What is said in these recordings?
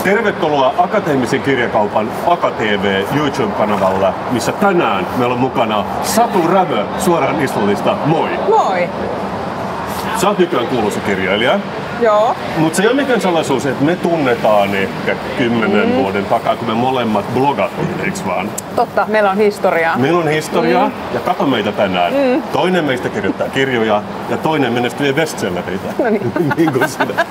Tervetuloa Akateemisen kirjakaupan AkaTV YouTube-kanavalla, missä tänään meillä on mukana Satu Rämö suoraan Islannista. Moi! Moi! Sä oot nykyään kuuluisa kirjailija. Joo. Mutta se ei ole mikään salaisuus, että me tunnetaan ehkä 10 vuoden takaa, kun me molemmat blogattiin, eiks vaan? Totta, meillä on historiaa. Meillä on historiaa ja kato meitä tänään. Toinen meistä kirjoittaa kirjoja ja toinen menestyy bestsellereitä. No niin. Niin kuin sinä.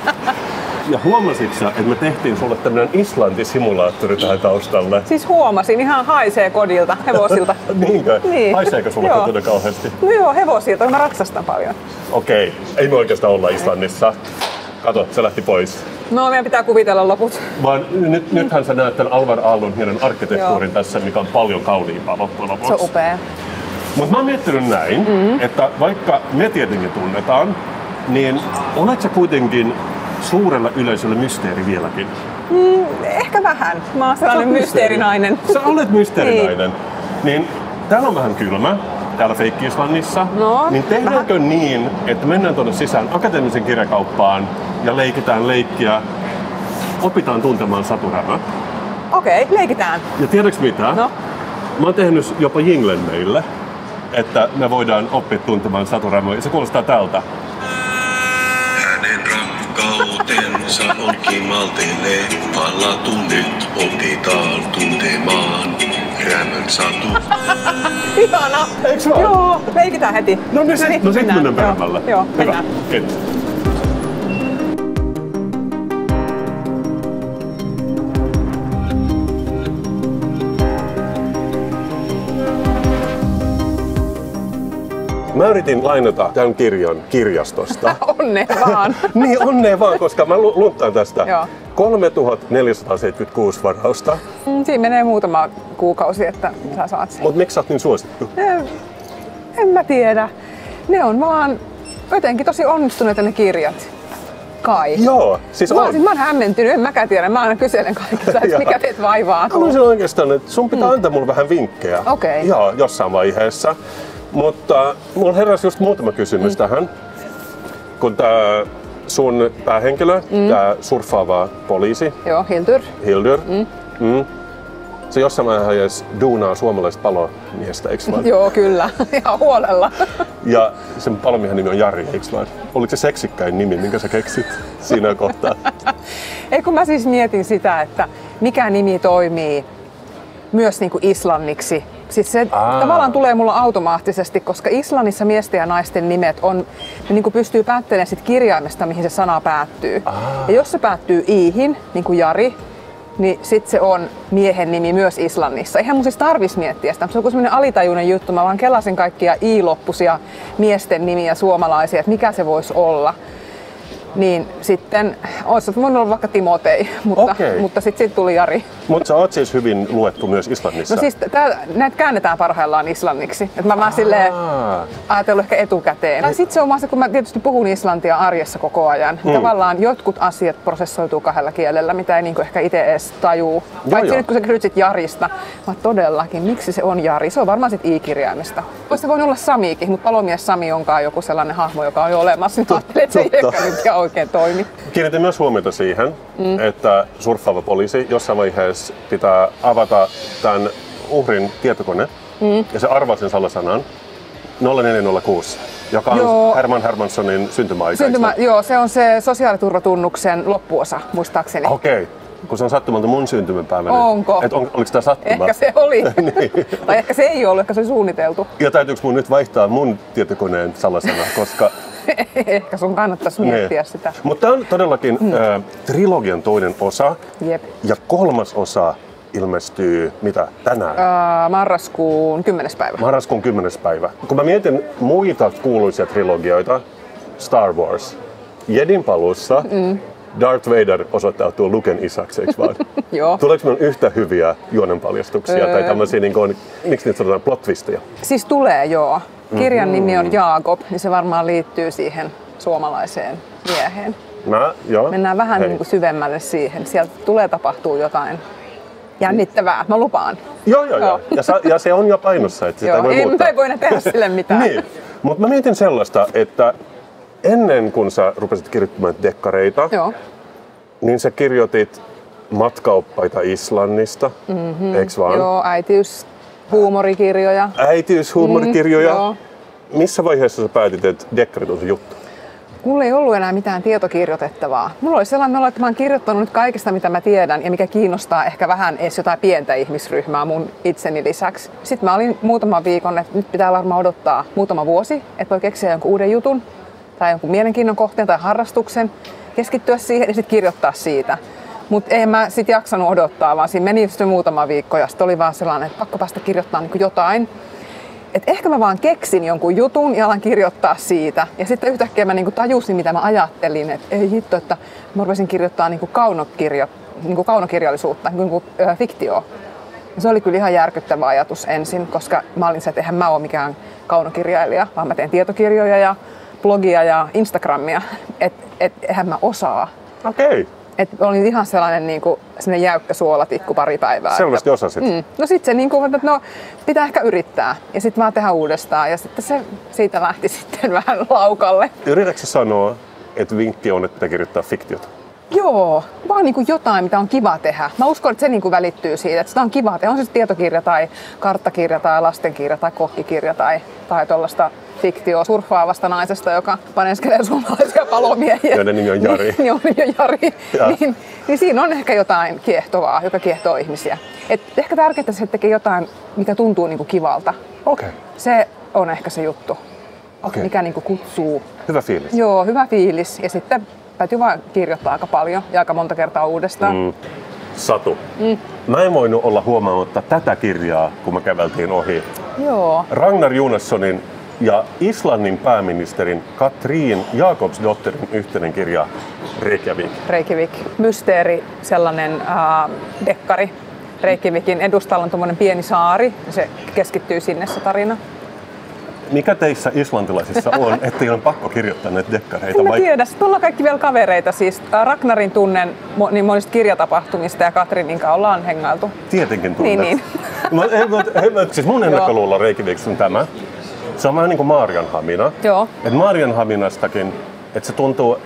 Ja huomasit sä, että me tehtiin sulle tämmönen Islanti-simulaattori tähän taustalle? Siis huomasin, ihan haisee kodilta, hevosilta. Niinkö? Niin. Haiseeko sulle kotona kauheasti? No joo, hevosilta, kun mä ratsastan paljon. Okei, ei me oikeastaan olla Islannissa. Kato, se lähti pois. No, meidän pitää kuvitella loput. Vaan nythän sä näet tämän Alvar Aallon hienon arkkitehtuurin tässä, mikä on paljon kauniimpaa loppujen lopuksi. Se on upea. Mutta mä oon miettinyt näin, että vaikka me tietenkin tunnetaan, niin olet sä kuitenkin suurella yleisöllä mysteeri vieläkin? Ehkä vähän. Mä oon sellainen mysteerinainen. Sä olet mysteerinainen. Niin täällä on vähän kylmä, täällä Feikki-Islannissa. No, niin tehdäänkö niin, että mennään tuonne sisään Akateemisen kirjakauppaan ja leikitään leikkiä, opitaan tuntemaan Satu Rämö? Okei, leikitään. Ja tiedätkö mitä? No. Mä oon tehnyt jopa jinglen meille, että me voidaan oppia tuntemaan Satu Rämö. Ja se kuulostaa tältä. Hänen rakkautensa onkin malteille vallattu nyt, opitaan tuntemaan Rämön Satu. Ihana! Eiks vaan? Joo, leikitään heti. No niin, sit mennään peremmälle. Joo, hyvä. mennään. Kiitos. Mä yritin lainata tämän kirjan kirjastosta. Onnea vaan. Niin, onnea vaan, koska mä lunttaan tästä. Joo. 3476 varausta. Siinä menee muutama kuukausi, että sä saat sen. Mut miksi sä oot niin suosittu? En mä tiedä. Ne on vaan jotenkin tosi onnistuneita ne kirjat. Kai. Joo, siis Mä oon hämmentynyt, en mäkään tiedä. Mä aina kyselen kaikilta, että mikä teet vaivaa. Haluaisin oikeastaan, että sun pitää antaa mulle vähän vinkkejä. Okei. Joo, jossain vaiheessa. Mutta mulla heräsi just muutama kysymys tähän. Kun tää sun päähenkilö, tää surffaava poliisi, Joo, Hildur, se jossain vaiheessa duunaa suomalaista palomiestä, eikö vaan? Joo, kyllä. Ihan huolella. Ja sen palomiehen nimi on Jari, eikö vaan? Oliko se seksikkäin nimi, minkä sä keksit siinä kohtaa? Ei, kun mä siis mietin sitä, että mikä nimi toimii myös niin kuin islanniksi. Siis se tavallaan tulee mulla automaattisesti, koska Islannissa miesten ja naisten nimet on, ne niin kuin pystyy päättelemään sit kirjaimesta, mihin se sana päättyy. Ja jos se päättyy iihin, niin kuin Jari, niin sit se on miehen nimi myös Islannissa. Eihän mun siis tarvis miettiä sitä, se on kuin semmoinen alitajuinen juttu. Mä vaan kelasin kaikkia i-loppuisia miesten nimiä suomalaisia, että mikä se voisi olla. Niin sitten, olisi voinut olla vaikka Timotei, mutta sitten siitä tuli Jari. Mutta sä oot siis hyvin luettu myös Islannissa? No siis näitä käännetään parhaillaan islanniksi. Et mä silleen ajatellut ehkä etukäteen. Tai sitten se on vaan se, kun mä tietysti puhun islantia arjessa koko ajan. Tavallaan jotkut asiat prosessoituu kahdella kielellä, mitä ei niinku ehkä itse edes tajuu. Paitsi nyt kun sä kysyt sit Jarista. Mä todellakin, miksi se on Jari? Se on varmaan sit i-kirjaimesta. Voisi se voinut olla Samiikin, mutta palomies Sami onkaan joku sellainen hahmo, joka on jo olemassa. Niin ajattelin, että se ei ehkä nyt oikein toimi. Kiinnitin myös huomiota siihen, että surffaava poliisi jossain vaiheessa pitää avata tämän uhrin tietokone ja se arvaa sen salasanan 0406, joka on Herman Hermanssonin syntymäaika. Joo, se on se sosiaaliturvatunnuksen loppuosa, muistaakseni. Okei. Kun se on sattumalta mun syntymäpäivänä. Onko? Oliko tämä sattuma? Ehkä se oli. Niin. Tai ehkä se ei ollut, ehkä se oli suunniteltu. Ja täytyykö mun nyt vaihtaa mun tietokoneen salasana, koska... Ehkä sun kannattaisi miettiä sitä. Mutta tämä on todellakin trilogian toinen osa. Jep. Ja kolmas osa ilmestyy tänään? Marraskuun 10. päivä. Marraskuun 10. päivä. Kun mä mietin muita kuuluisia trilogioita, Star Wars, Jedin paluussa, Darth Vader osoittautuu Luken isäksi, eikö vaan? Joo. Tuleeko meillä yhtä hyviä juonenpaljastuksia tai tämmöisiä, niin kuin, miksi niitä sanotaan, plot-twistejä? Siis tulee, joo. Kirjan nimi on Jaakob, niin se varmaan liittyy siihen suomalaiseen mieheen. Mennään vähän niin kuin syvemmälle siihen. Sieltä tulee tapahtuu jotain jännittävää, mä lupaan. Joo. Ja se on jo painossa, että sitä voi muuttaa. Ei voi tehdä sille mitään. Niin. Mutta mä mietin sellaista, että ennen kuin sä rupesit kirjoittamaan dekkareita, niin sä kirjoitit matkaoppaita Islannista, eiks vaan? Joo, äitiyshuumorikirjoja. Äitiyshuumorikirjoja. Joo. Missä vaiheessa sä päätit, että dekkarit on se juttu? Mulla ei ollut enää mitään tietokirjoitettavaa. Mulla oli sellainen olo, että mä oon kirjoittanut nyt kaikesta, mitä mä tiedän ja mikä kiinnostaa ehkä vähän edes jotain pientä ihmisryhmää mun itseni lisäksi. Sitten mä olin muutaman viikon, että nyt pitää varmaan odottaa muutama vuosi, että voi keksiä jonkun uuden jutun tai jonkun mielenkiinnon kohteen tai harrastuksen, keskittyä siihen ja sitten kirjoittaa siitä. Mutta en mä sit jaksanut odottaa, vaan siinä meni just muutama viikko ja sitten oli vaan sellainen, että pakko päästä kirjoittamaan niin jotain. Et ehkä mä vaan keksin jonkun jutun ja alan kirjoittaa siitä. Ja sitten yhtäkkiä mä niinku tajusin, mitä mä ajattelin, että ei hitto, että mä rupesin kirjoittaa niinku kaunokirjallisuutta, niinku fiktioa. Ja se oli kyllä ihan järkyttävä ajatus ensin, koska mä olin se, että eihän mä ole mikään kaunokirjailija, vaan mä teen tietokirjoja ja blogia ja Instagramia. Et eihän mä osaa. Okei. Et olin ihan sellainen jäykkä suolatikku pari päivää. Selvästi osasit. No sit se että no pitää ehkä yrittää ja sitten vaan tehdä uudestaan ja sitten se siitä lähti sitten vähän laukalle. Yritätkö sanoa, että vinkki on, että pitää kirjoittaa fiktiota? Joo, vaan jotain, mitä on kiva tehdä. Mä uskon, että se välittyy siitä, että sitä on kiva tehdä. On se sitten tietokirja tai karttakirja tai lastenkirja tai kokkikirja tai tuollaista fiktioa surffaavasta naisesta, joka paneskelee suomalaisia palomiehiä. Joiden nimi on Jari. Joo, Jari. Niin siinä on ehkä jotain kiehtovaa, joka kiehtoo ihmisiä. Et ehkä tärkeintä se, että tekee jotain, mikä tuntuu kivalta. Okei. Se on ehkä se juttu, mikä kutsuu. Hyvä fiilis. Joo, hyvä fiilis. Ja sitten täytyy vaan kirjoittaa aika paljon ja aika monta kertaa uudestaan. Satu. Mä en voinut olla huomaamatta tätä kirjaa, kun me käveltiin ohi. Joo. Ragnar Jonassonin ja Islannin pääministerin Katrín Jakobsdottirin yhteinen kirja Reykjavik. Reykjavik. Mysteeri, sellainen dekkari. Reykjavikin edustalla on tuommoinen pieni saari ja se keskittyy sinne se tarina. Mikä teissä islantilaisissa on, ettei ole pakko kirjoittaa näitä dekkareita? En mä tiedä. Sitten ollaan kaikki vielä kavereita. Siis Ragnarin tunnen niin monista kirjatapahtumista ja Katrinin kanssa ollaan hengailtu. Tietenkin tunnet. Niin. Siis mun ennakkoluulo Reykjavikissa on tämä. Se on vähän niin kuin Maarianhamina. Joo. Et Maarianhaminastakin, että se tuntuu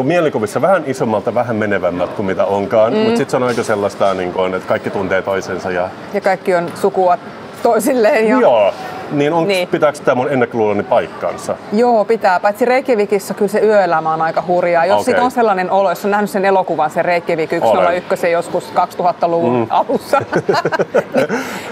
mielikuvissa vähän isommalta, vähän menevämmältä kuin mitä onkaan. Mutta sitten se on aika sellaista, että kaikki tuntee toisensa. Ja kaikki on sukua toisilleen. Joo. Niin, pitääkö tämä mun ennakkoluuloni paikkaansa? Joo, pitää. Paitsi Reykjavikissa kyllä se yöelämä on aika hurjaa. Jos sit on sellainen olo, jos on nähnyt sen elokuvan, sen Reykjavik 101 joskus 2000-luvun alussa,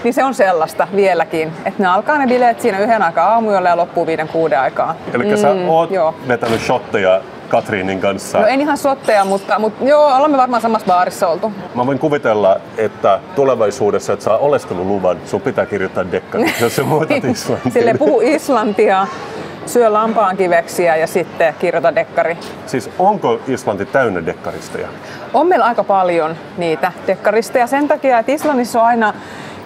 niin se on sellaista vieläkin. Että ne alkaa ne bileet siinä 1 aikaa aamuyöllä ja loppuu 5-6 aikaa. Eli sä oot vetänyt shotteja Katrinin kanssa. No en ihan shotteja, mutta joo, olemme varmaan samassa baarissa oltu. Mä voin kuvitella, että tulevaisuudessa, että saa oleskeluluvan, sun pitää kirjoittaa dekkari, jos sä muutat Islantiin. Silleen puhu islantia, syö lampaankiveksiä ja sitten kirjoita dekkari. Siis onko Islanti täynnä dekkaristeja? On meillä aika paljon niitä dekkaristeja sen takia, että Islannissa on aina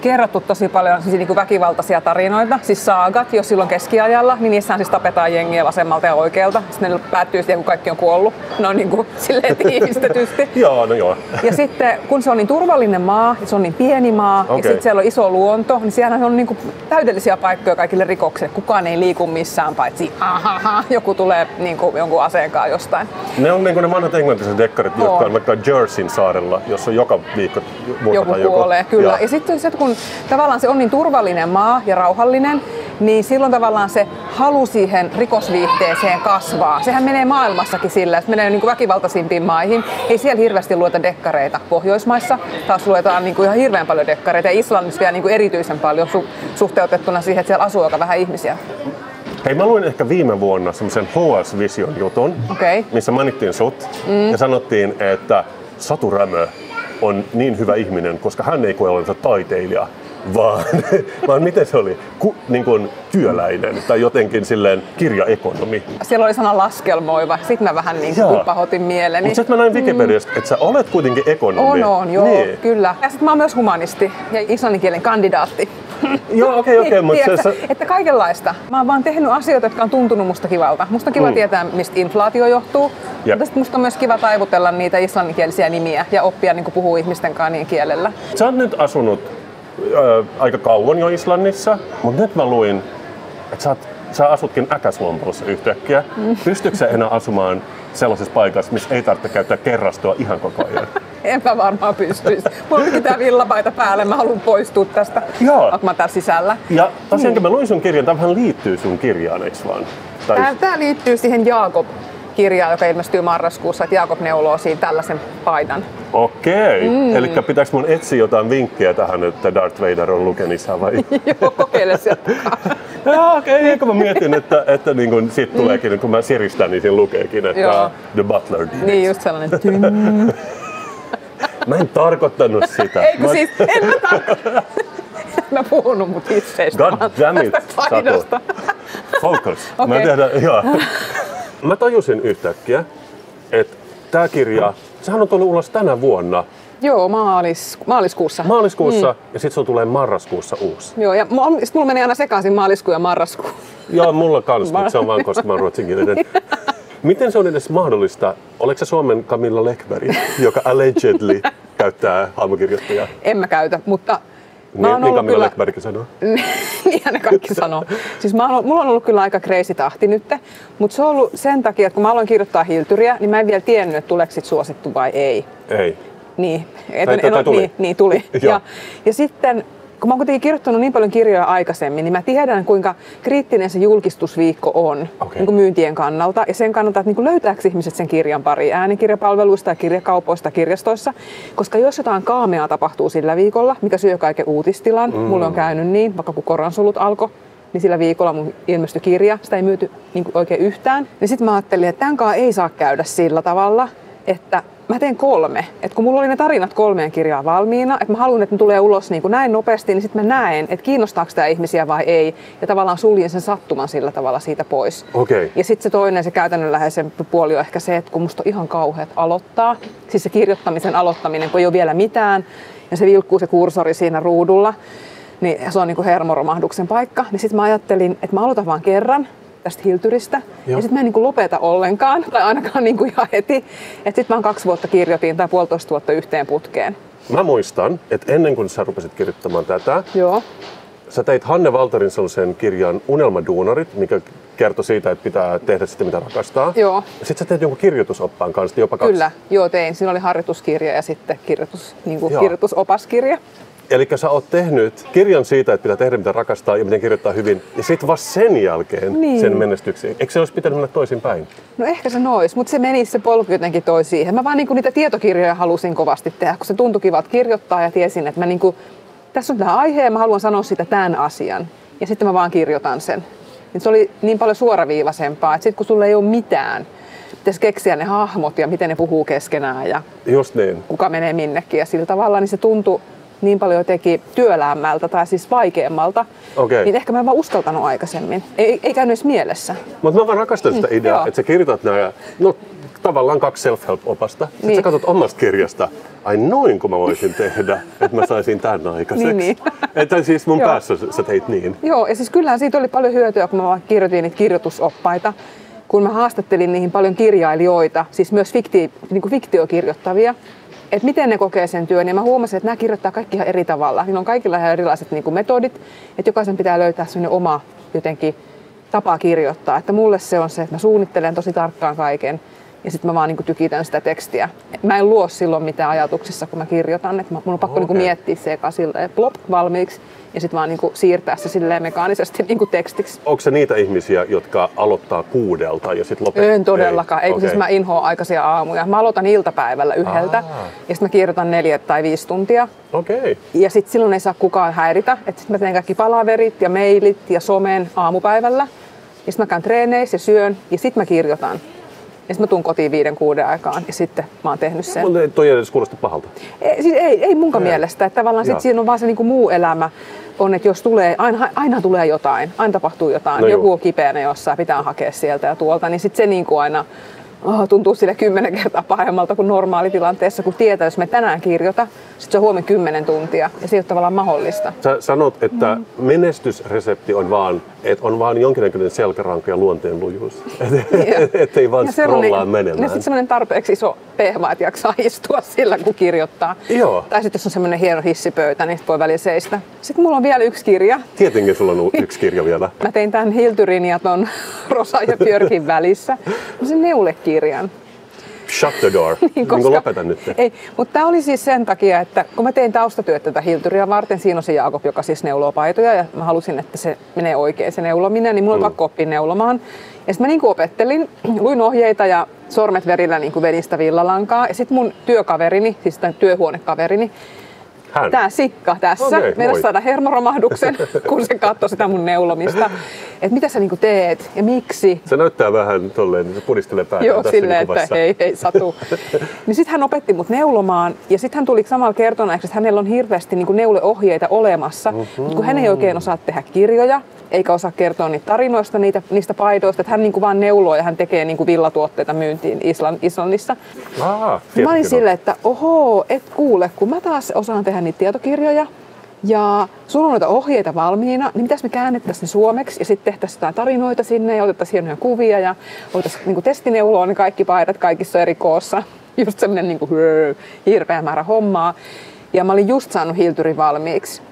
kerrottu tosi paljon siis väkivaltaisia tarinoita, siis saagat, jos silloin keskiajalla, niin niissähän siis tapetaan jengiä vasemmalta ja oikealta. Sitten ne päättyy siihen, kun kaikki on kuollut. Ne on silleen tiivistetysti. Joo. Ja sitten kun se on niin turvallinen maa, se on niin pieni maa, ja sitten siellä on iso luonto, niin siellä on täydellisiä paikkoja kaikille rikoksille. Kukaan ei liiku missään, paitsi joku tulee jonkun aseenkaan jostain. Ne on ne vanhat englantiset dekkarit, jotka on vaikka Jerseyn saarella, jossa joka viikko joku kuolee. Kyllä. Ja sitten se, kun tavallaan se on niin turvallinen maa ja rauhallinen, niin silloin tavallaan se halu siihen rikosviihteeseen kasvaa. Sehän menee maailmassakin sillä, että menee väkivaltaisimpiin maihin. Ei siellä hirveästi lueta dekkareita. Pohjoismaissa taas luetaan ihan hirveän paljon dekkareita ja Islannissa vielä erityisen paljon suhteutettuna siihen, että siellä asuu aika vähän ihmisiä. Hei, mä luin ehkä viime vuonna semmoisen HS Vision jutun, missä mainittiin sut ja sanottiin, että Satu Rämö on niin hyvä ihminen, koska hän ei koe olevansa taiteilija, vaan miten se oli? Työläinen tai jotenkin silleen kirjaekonomi. Siellä oli sana laskelmoiva, sitten mä vähän pahoitin mieleni. Mutta sitten mä näin Wikipediasta, että sä olet kuitenkin ekonomi. On, joo, kyllä. Ja sitten mä oon myös humanisti ja islannin kielen kandidaatti. Joo, okei, mutta että kaikenlaista. Mä oon vaan tehnyt asioita, jotka on tuntunut musta kivalta. Musta on kiva tietää, mistä inflaatio johtuu. Mutta sitten musta on myös kiva taivutella niitä islanninkielisiä nimiä ja oppia puhua ihmisten kanssa niin kielellä. Sä oot nyt asunut aika kauan jo Islannissa, mutta nyt mä luin, että sä asutkin Äkäslompolossa yhtäkkiä. Pystytkö sä enää asumaan sellaisessa paikassa, missä ei tarvitse käyttää kerrastoa ihan koko ajan? En mä varmaan pystyisi. Mulla onkin tää villapaita päällä, mä haluan poistua tästä. Joo. Oot mä täällä sisällä. Ja tosiaankin mä luin sun kirjan, tämähän liittyy sun kirjaan, eiks vaan? Tää liittyy siihen Jaakob-kirjaan, joka ilmestyy marraskuussa, että Jaakob neuloo siinä tällaisen paidan. Okei. Elikkä pitääkö mun etsiä jotain vinkkejä tähän, että Darth Vader on Lukenissa vai? Joo, kokeile sieltä. Okei, eikö mä mietin, että niin kun siitä tuleekin, kun mä siristän, niin siinä lukeekin, että Joo. The Butler did it. Niin, just sellainen. Mä en tarkoittanut sitä. Eikö siis, en mä tarkoittanut. Mä puhunut mut itseistä. God damn it, Satu. Focus. Okei. Mä tajusin yhtäkkiä, että tää kirja, sehän on tullut ulos tänä vuonna. Joo, maaliskuussa. Maaliskuussa ja sit se tulee marraskuussa uusi. Joo, ja mulla meni aina sekaisin maaliskuu ja marraskuu. Joo, mulla kans, mutta se on vaan koska mä oon ruotsinkielinen. Miten se on edes mahdollista? Oletko se Suomen Camilla Läckberg, joka allegedly käyttää haamukirjoittajaa? En mä käytä, mutta Niin Camilla Läckberg sanoo. Niinhän ne kaikki sanoo. Siis mulla on ollut kyllä aika crazy tahti nyt, mutta se on ollut sen takia, että kun mä aloin kirjoittaa Hiltyriä, niin mä en vielä tiennyt, että tuleeko sit suosittu vai ei. Ei. Niin, tuli. Niin tuli. Ja sitten, kun mä oon kuitenkin kirjoittanut niin paljon kirjoja aikaisemmin, niin mä tiedän, kuinka kriittinen se julkistusviikko on niin kuin myyntien kannalta. Ja sen kannalta, että niin kuin löytääkö ihmiset sen kirjan pariin äänikirjapalveluista ja kirjakaupoista ja kirjastoissa. Koska jos jotain kaameaa tapahtuu sillä viikolla, mikä syö kaiken uutistilan, mulle on käynyt niin, vaikka kun koronsulut alkoi, niin sillä viikolla mun ilmestyi kirja, sitä ei myyty niin kuin oikein yhtään. Niin sit mä ajattelin, että tämänkaan ei saa käydä sillä tavalla, että mä teen 3. Et kun mulla oli ne tarinat 3 kirjaa valmiina, että mä haluan, että ne tulee ulos niin kuin näin nopeasti, niin sitten mä näen, että kiinnostaako tämä ihmisiä vai ei. Ja tavallaan suljin sen sattuman sillä tavalla siitä pois. Okay. Ja sitten se toinen, se käytännönläheisempi puoli on ehkä se, että kun musta on ihan kauheat aloittaa, siis se kirjoittamisen aloittaminen, kun ei ole vielä mitään, ja se vilkkuu se kursori siinä ruudulla, niin se on niin kuin hermoromahduksen paikka. Niin sitten mä ajattelin, että mä aloitan vaan kerran tästä Hiltyristä. Ja sitten mä en niin kuin lopeta ollenkaan, tai ainakaan niin kuin ihan heti. Että sitten mä 2 vuotta kirjoitin tai 1,5 vuotta yhteen putkeen. Mä muistan, että ennen kuin sä rupesit kirjoittamaan tätä, Joo. sä teit Hanne Valtarin sellaisen kirjan Unelmaduunarit, mikä kertoi siitä, että pitää tehdä sitä, mitä rakastaa. Joo. Sitten sä teit jonkun kirjoitusoppaan kanssa, jopa 2. Kyllä, joo tein. Siinä oli harjoituskirja ja sitten kirjoitusopaskirja. Eli sä oot tehnyt kirjan siitä, että pitää tehdä mitä rakastaa ja miten kirjoittaa hyvin, ja sitten vasta sen jälkeen sen menestyksiin. Eikö se olisi pitänyt mennä toisinpäin? No ehkä se nois, mutta se meni se polku jotenkin toi siihen. Mä vaan niinku niitä tietokirjoja halusin kovasti tehdä, kun se tuntui kivalta kirjoittaa ja tiesin, että mä niinku, tässä on tämä aihe ja mä haluan sanoa sitä tämän asian. Ja sitten mä vaan kirjoitan sen. Ja se oli niin paljon suoraviivaisempaa, että sitten kun sulla ei ole mitään, pitäisi keksiä ne hahmot ja miten ne puhuu keskenään ja just niin. Kuka menee minnekin ja sillä tavalla, niin se tuntui niin paljon jotenkin työläämmältä tai siis vaikeammalta, niin ehkä mä en vaan uskaltanut aikaisemmin. Ei käynyt edes mielessä. Mutta mä vaan rakastan sitä ideaa, että sä kirjoitat nämä, tavallaan 2 self-help-opasta. Sitten sä katsot omasta kirjasta, ai noin kun mä voisin tehdä, että mä saisin tämän aikaiseksi. niin. Että siis mun päässä sä teit niin. Joo, ja siis kyllähän siitä oli paljon hyötyä, kun mä vaan kirjoitin niitä kirjoitusoppaita. Kun mä haastattelin niihin paljon kirjailijoita, siis myös fiktiokirjoittavia, että miten ne kokee sen työn. Ja mä huomasin, että nämä kirjoittaa kaikki ihan eri tavalla. Niillä on kaikilla ihan erilaiset niin kuin metodit, että jokaisen pitää löytää sellainen oma jotenkin tapa kirjoittaa. Että mulle se on se, että mä suunnittelen tosi tarkkaan kaiken ja sitten mä vaan niin kuin tykitän sitä tekstiä. Mä en luo silloin mitään ajatuksissa, kun mä kirjoitan. Että mun on pakko niin kuin miettiä se eka silleen plop valmiiksi ja sitten vaan niin kuin siirtää se silleen mekaanisesti niin kuin tekstiksi. Onko se niitä ihmisiä, jotka aloittaa 6 ja sitten lopettaa? En todellakaan. Ei, siis mä inhoan aikaisia aamuja. Mä aloitan iltapäivällä 1 ja sitten mä kirjoitan 4 tai 5 tuntia. Ja sitten silloin ei saa kukaan häiritä. Että sitten mä teen kaikki palaverit ja mailit ja somen aamupäivällä. Ja sitten mä käyn treeneissä ja syön ja sitten mä kirjoitan. Ja sitten mä tuun kotiin 5-6 aikaan ja sitten mä oon tehnyt sen. Mutta toi ei edes kuulosta pahalta. Ei munkaan mielestä. Että tavallaan sitten siinä on vaan se niinku muu elämä on, että jos tulee, aina tulee jotain, aina tapahtuu jotain. No joku on kipeänä jossain, pitää hakea sieltä ja tuolta, niin sitten se niinku aina tuntuu sille 10 kertaa pahemmalta kuin normaalitilanteessa, kun tietää, jos me tänään kirjoita, sitten se on huomenna 10 tuntia ja se ei ole tavallaan mahdollista. Sä sanot, että menestysresepti on vaan, että on vaan jonkinnäköinen selkäranka ja luonteenlujuus. Ettei vaan scrollaa menemään. Ja sitten semmoinen tarpeeksi iso pehma, että jaksaa istua sillä, kun kirjoittaa. Joo. Tai sitten jos on semmoinen hieno hissipöytä, niin voi välillä seistä. Sitten mulla on vielä 1 kirja. Tietenkin sulla on 1 kirja vielä. Mä tein tämän Hiltyrin ja ton Rosa ja Björkin välissä. Sen neulekirjan. Shut the door. Niin lopeta nyt. Ei, mutta tämä oli siis sen takia, että kun mä tein taustatyötä tätä Hilturia varten, siinä on se Jaakob, joka siis neuloo paitoja ja mä halusin, että se menee oikein se neulominen, niin mulla oli pakko oppia neulomaan. Ja sitten mä niinku opettelin, luin ohjeita ja sormet verillä niinku vedin sitä villalankaa. Ja sitten mun työkaverini, siis tämän työhuonekaverini, tämä Sikka tässä, meidän saada hermoromahduksen, kun se katsoi sitä mun neulomista. Että mitä sä niinku teet ja miksi? Se näyttää vähän tolleen, se pudistelee päätä. Joo, silleen, että ei satu. Niin sitten hän opetti mut neulomaan ja sitten hän tuli samalla kertoneeksi, että hänellä on hirveästi niinku neuleohjeita olemassa. Kun hän ei oikein osaa tehdä kirjoja, eikä osaa kertoa niitä tarinoista, niistä paidoista, että hän niinku vaan neuloo ja hän tekee niinku villatuotteita myyntiin Islannissa. Mä olin silleen, että oho, et kuule, kun mä taas osaan tehdä niitä tietokirjoja ja sulla on noita ohjeita valmiina, niin mitäs me käännettäisiin ne suomeksi ja sitten tehtäisiin jotain tarinoita sinne ja otettaisiin hienoja kuvia ja voitaisiin niinku testineuloa ne kaikki paidat kaikissa eri koossa. Just semmoinen niinku hirveä määrä hommaa. Ja mä olin just saanut Hilturin valmiiksi.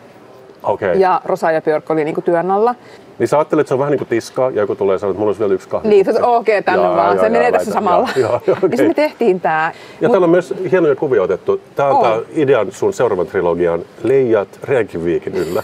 Okay. Ja Rosa ja Björk oli niinku työn alla. Niin sä ajattelet, että se on vähän niin kuin tiskaa, ja joku tulee sanoa, että mulla olisi vielä yksi kahvi. Niin, okei, tänne vaan. Se menee tässä samalla. Okay. Ja sitten me tehtiin tää. Ja täällä on myös hienoja kuvia otettu. Tää on tää idean sun seuraavan trilogian Leijat Reykjavikin yllä.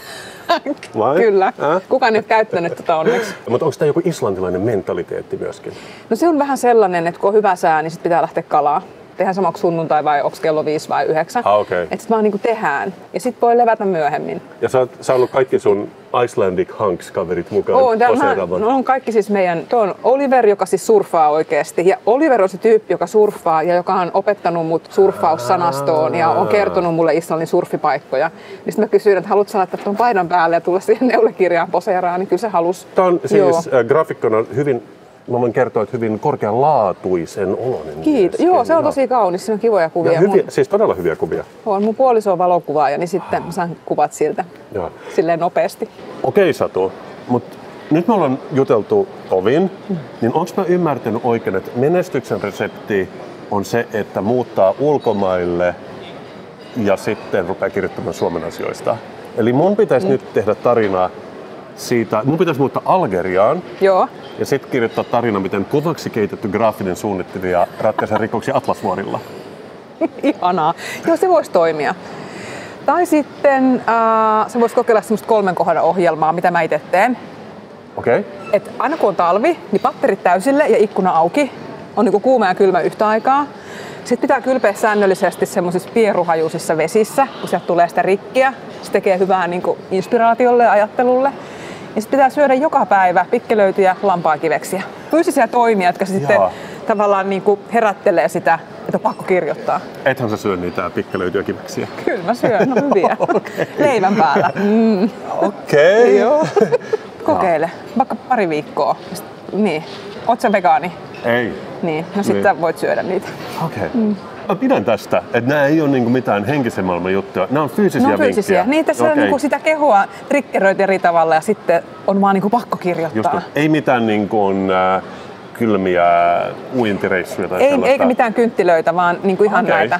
Vai? Kyllä. Kukaan ei ole käyttänyt tätä onneksi. Mutta onko tämä joku islantilainen mentaliteetti myöskin? No se on vähän sellainen, että kun on hyvä sää, niin sit pitää lähteä kalaa. Tehdään sama kuin sunnuntai vai onko kello 5 vai 9. Okay. Että sit vaan niinku tehdään. Ja sit voi levätä myöhemmin. Ja sä oot saanut kaikki sun Icelandic Hunks-kaverit mukaan poseeraamaan. On kaikki siis meidän, tuo on Oliver, joka siis surffaa oikeasti. Ja Oliver on se tyyppi, joka surffaa ja joka on opettanut mut surffaussanastoon ja on kertonut mulle Islannin surfipaikkoja. Niin sit mä kysyin, että haluatko sä laittaa tuon paidan päälle ja tulla siihen neulekirjaan poseeraan, niin kyllä se halus. Tää on siis grafikkona hyvin, mä voin kertoa, että hyvin korkealaatuisen oloinen. Kiitos. Joo, se on tosi kaunis. Siinä on kivoja kuvia. Ja hyviä, siis todella hyviä kuvia. On. Mun puoliso on valokuvaaja, niin sitten mä saan kuvat siltä silleen nopeasti. Okei, Satu, mutta nyt me ollaan juteltu tovin, niin onko mä ymmärtänyt oikein, että menestyksen resepti on se, että muuttaa ulkomaille ja sitten rupeaa kirjoittamaan Suomen asioista? Eli mun pitäisi nyt tehdä tarinaa siitä, mun pitäisi muuttaa Algeriaan. Joo. Ja sitten kirjoittaa tarina, miten kovaksi keitetty graafinen suunnittelija ratkaisee rikoksia Atlasvuorilla. Ihanaa. Joo, se voisi toimia. Tai sitten se voisi kokeilla semmoista 3 kohdan ohjelmaa, mitä mä itse teen. Okei. Et aina kun on talvi, niin patterit täysille ja ikkuna auki. On niinku kuuma ja kylmä yhtä aikaa. Sitten pitää kylpeä säännöllisesti semmoisissa pieruhajuisissa vesissä, kun sieltä tulee sitä rikkiä. Se tekee hyvää niinku inspiraatiolle ja ajattelulle. Ja sitten pitää syödä joka päivä pikkelöityjä lampaakiveksiä. Fyysisiä toimia, jotka sitten tavallaan niinku herättelee sitä, että on pakko kirjoittaa. Ethän sä syö niitä pikkelöityjä kiveksiä? Kyllä mä syön, no hyviä. Okay. Leivän päällä. Okei. Joo. Kokeile, vaikka pari viikkoa. Niin. Oot sä vegaani? Ei. Niin, no sitten voit syödä niitä. Okei. Mä pidän tästä, että nämä ei ole niinku mitään henkisen maailman juttuja. Nämä on fyysisiä vinkkejä. Niin, tässä niinku sitä kehoa triggeröitä eri tavalla ja sitten on vaan niinku pakko kirjoittaa. Just, ei mitään niinku, kylmiä uintireissuja tai sellaista. Eikä mitään kynttilöitä, vaan niinku ihan näitä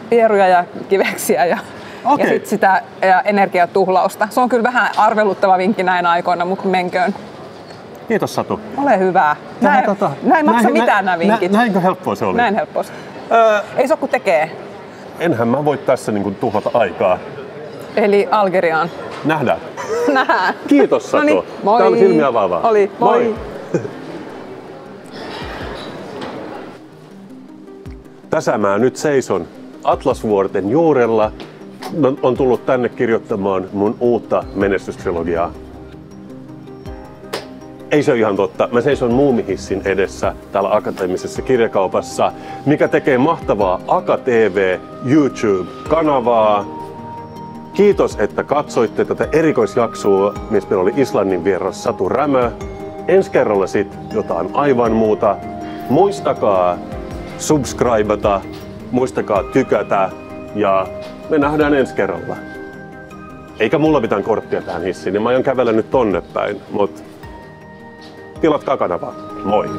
pieruja ja kiveksiä ja sitten sitä energiatuhlausta. Se on kyllä vähän arveluttava vinkki näin aikoina, mutta menköön. Kiitos, Satu. Ole hyvä. Näin maksa mitään nämä vinkit. Näinkö helppoa se oli? Näin helppoa. Ei se ole kun tekee. Enhän mä voi tässä niinku tuhlata aikaa. Eli Algeriaan. Nähdään. Nähdään. Kiitos, Satu. Noniin, moi. Tää oli silmiä avaavaa. Oli. Moi. Tässä mä nyt seison Atlasvuorten juurella. On tullut tänne kirjoittamaan mun uutta menestystrilogiaa. Ei se ole ihan totta. Mä seison Muumihissin edessä täällä akateemisessa kirjakaupassa, mikä tekee mahtavaa Aka TV YouTube-kanavaa. Kiitos, että katsoitte tätä erikoisjaksoa, missä meillä oli Islannin vieras Satu Rämö. Ensi kerralla sit jotain aivan muuta. Muistakaa subscribata, muistakaa tykätä ja me nähdään ensi kerralla. Eikä mulla mitään korttia tähän hissiin, niin mä aion kävellä nyt tonne päin, mut tilatkaa kanavaa. Moi!